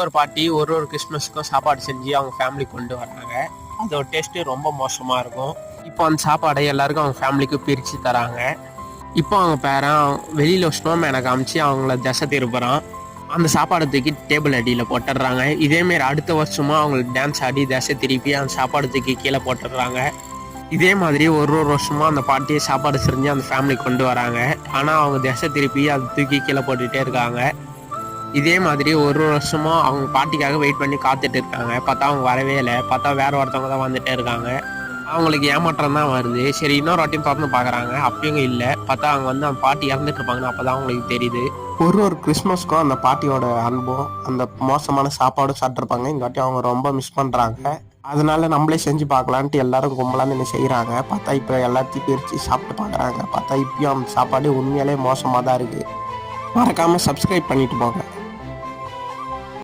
ஒரு பாட்டி ஒரு கிறிஸ்மஸ்க்கும் சாப்பாடு செஞ்சு அவங்க ஃபேமிலி கொண்டு வராங்க. அதோட டேஸ்ட்டு ரொம்ப மோசமாக இருக்கும். இப்போ அந்த சாப்பாடை எல்லாருக்கும் அவங்க ஃபேமிலிக்கு பிரித்து தராங்க. இப்போ அவங்க பேரன் வெளியில் ஸ்னோமேனை காமிச்சு அவங்கள திசை திருப்புறான். அந்த சாப்பாடை தூக்கி டேபிள் அடியில் போட்டுடுறாங்க. இதேமாரி அடுத்த வருஷமும் அவங்களுக்கு டான்ஸ் ஆடி திசை திருப்பி அந்த சாப்பாடு தூக்கி கீழே போட்டுடுறாங்க. இதே மாதிரி ஒரு வருஷமும் அந்த பாட்டியை சாப்பாடு செஞ்சு அந்த ஃபேமிலி கொண்டு வராங்க. ஆனால் அவங்க திசை திருப்பி அதை தூக்கி கீழே போட்டுகிட்டே இருக்காங்க. இதே மாதிரி ஒரு வருஷமும் அவங்க பாட்டிக்காக வெயிட் பண்ணி காத்துட்டு இருக்காங்க. பார்த்தா அவங்க வரவே இல்லை. பார்த்தா வேற ஒருத்தவங்க தான் வந்துட்டே இருக்காங்க. அவங்களுக்கு ஏமாற்றம் தான் வருது. சரி இன்னொரு வாட்டியும் திறந்து பார்க்குறாங்க. அப்பயும் இல்லை. பார்த்தா அவங்க வந்து அந்த பாட்டி இறந்துட்டு இருப்பாங்கன்னு அப்போ தான் அவங்களுக்கு தெரியுது. ஒரு கிறிஸ்மஸ்க்கும் அந்த பாட்டியோட அன்பும் அந்த மோசமான சாப்பாடும் சாப்பிட்ருப்பாங்க. இந்த வாட்டி அவங்க ரொம்ப மிஸ் பண்ணுறாங்க. அதனால நம்மளே செஞ்சு பார்க்கலான்ட்டு எல்லாரும் கும்பலான்னு என்ன செய்கிறாங்க. பார்த்தா இப்போ எல்லாத்தையும் பிரித்து சாப்பிட்டு பார்க்குறாங்க. பார்த்தா இப்பயும் அந்த சாப்பாடு உண்மையாலே மோசமாக தான் இருக்குது. மறக்காமல் சப்ஸ்கிரைப் பண்ணிட்டு போங்க.